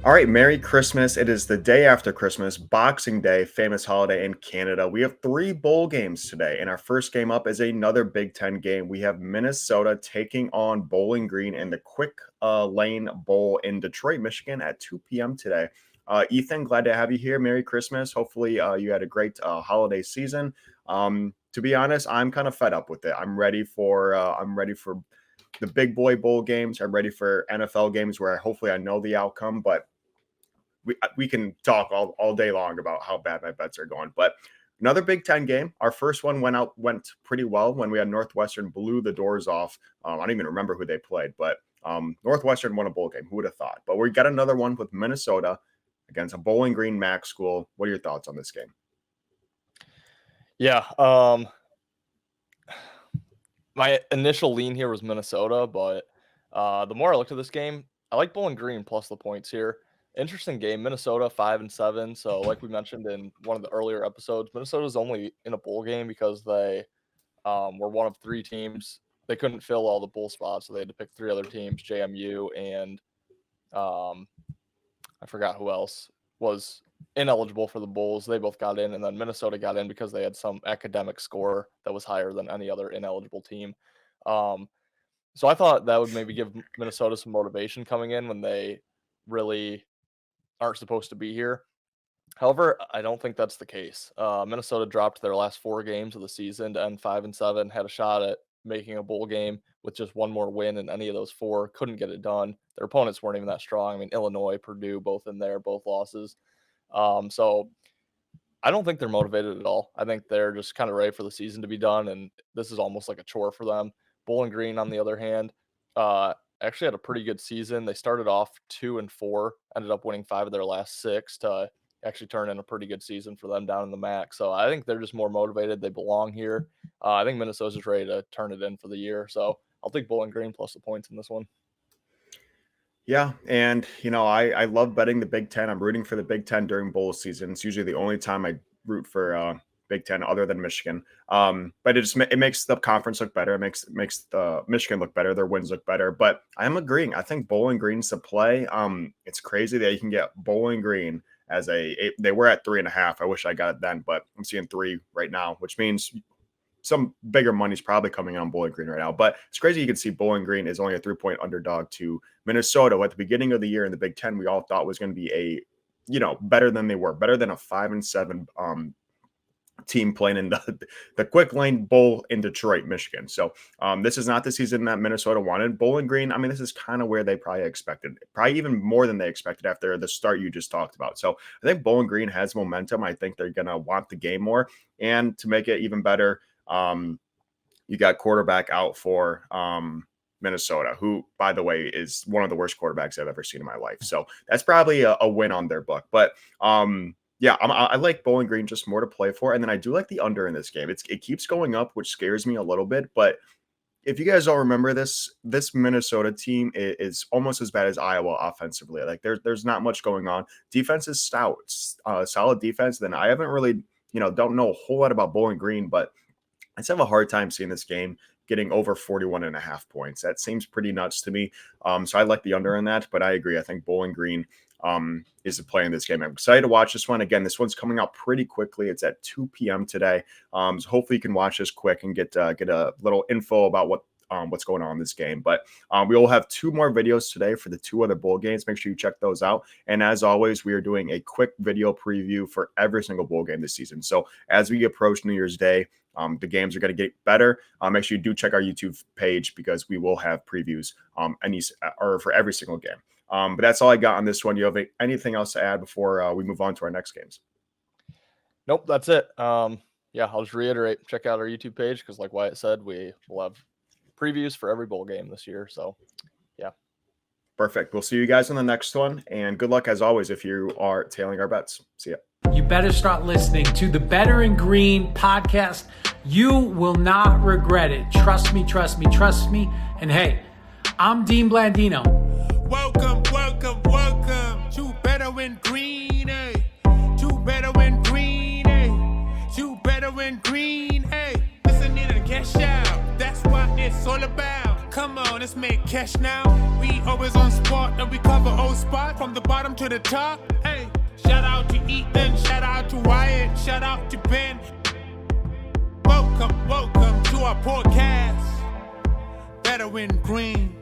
All right, Merry Christmas. It is the day after Christmas, Boxing Day, famous holiday in Canada. We have three bowl games today, and our first game up is another Big Ten game. We have Minnesota taking on Bowling Green in the Quick Lane Bowl in Detroit, Michigan at 2 p.m. today. Ethan, glad to have you here. Merry Christmas. Hopefully, you had a great holiday season. To be honest, I'm kind of fed up with it. I'm ready for the big boy bowl games. I'm ready for NFL games where hopefully I know the outcome, but we can talk all day long about how bad my bets are going. But another Big Ten game. Our first one went pretty well when we had Northwestern blew the doors off. I don't even remember who they played, but Northwestern won a bowl game. Who would have thought? But we got another one with Minnesota against a Bowling Green MAC school. What are your thoughts on this game? Yeah, my initial lean here was Minnesota, but the more I looked at this game, I like Bowling Green plus the points here. Interesting game. Minnesota 5-7. So, like we mentioned in one of the earlier episodes, Minnesota's only in a bowl game because they were one of three teams. They couldn't fill all the bowl spots, so they had to pick three other teams: JMU and I forgot who else was ineligible for the bowls. They both got in, and then Minnesota got in because they had some academic score that was higher than any other ineligible team. So I thought that would maybe give Minnesota some motivation coming in when they really aren't supposed to be here. However, I don't think that's the case. Minnesota dropped their last four games of the season to end 5-7, had a shot at making a bowl game with just one more win in any of those four, couldn't get it done. Their opponents weren't even that strong. I mean, Illinois, Purdue, both in there, both losses. So I don't think they're motivated at all. I think they're just kind of ready for the season to be done, and this is almost like a chore for them. Bowling Green, on the other hand, actually had a pretty good season. They started off 2-4, ended up winning 5 of their last 6 to actually turn in a pretty good season for them down in the MAC. So I think they're just more motivated. They belong here. I think Minnesota's ready to turn it in for the year. So I'll take Bowling Green plus the points in this one. Yeah, and I love betting the Big Ten. I'm rooting for the Big Ten during bowl season. It's usually the only time I root for Big Ten other than Michigan. But it makes the conference look better. It makes the Michigan look better. Their wins look better. But I'm agreeing. I think Bowling Green's the play. It's crazy that you can get Bowling Green as they were at 3.5. I wish I got it then, but I'm seeing 3 right now, which means some bigger money's probably coming on Bowling Green right now. But it's crazy you can see Bowling Green is only a 3-point underdog to Minnesota. At the beginning of the year in the Big Ten, we all thought was going to be better than they were, better than a 5-7 team playing in the Quick Lane Bowl in Detroit, Michigan. So this is not the season that Minnesota wanted. Bowling Green, I mean, this is kind of where they probably expected, probably even more than they expected after the start you just talked about. So I think Bowling Green has momentum. I think they're going to want the game more. And to make it even better, you got quarterback out for Minnesota, who, by the way, is one of the worst quarterbacks I've ever seen in my life. So that's probably a win on their book. But yeah, I like Bowling Green just more to play for. And then I do like the under in this game. It keeps going up, which scares me a little bit. But if you guys don't remember this Minnesota team is almost as bad as Iowa offensively. Like there's not much going on. Defense is stout, solid defense. Then I haven't really, don't know a whole lot about Bowling Green, but I just have a hard time seeing this game getting over 41.5 points. That seems pretty nuts to me. So I like the under in that, but I agree. I think Bowling Green is the play in this game. I'm excited to watch this one. Again, this one's coming out pretty quickly. It's at 2 p.m. today. So hopefully you can watch this quick and get a little info about what's going on in this game. But we will have 2 more videos today for the 2 other bowl games. Make sure you check those out. And as always, we are doing a quick video preview for every single bowl game this season. So as we approach New Year's Day, the games are going to get better. Make sure you do check our YouTube page because we will have previews for every single game. But that's all I got on this one. You have anything else to add before we move on to our next games? Nope, that's it. Yeah, I'll just reiterate, check out our YouTube page because like Wyatt said, we will have previews for every bowl game this year. So, yeah. Perfect. We'll see you guys on the next one. And good luck as always if you are tailing our bets. See ya. You better start listening to the Better in Green podcast. You will not regret it. Trust me, trust me, trust me. And hey, I'm Dean Blandino. Welcome, welcome, welcome to Better in Green, eh? To Better in Green, eh? To Better in Green, eh? Listening and cash out, that's what it's all about. Come on, let's make cash now. We always on spot and we cover all spots from the bottom to the top. Hey, shout out to Ethan, shout out to Wyatt, shout out to Ben. Welcome to our podcast. Better win green.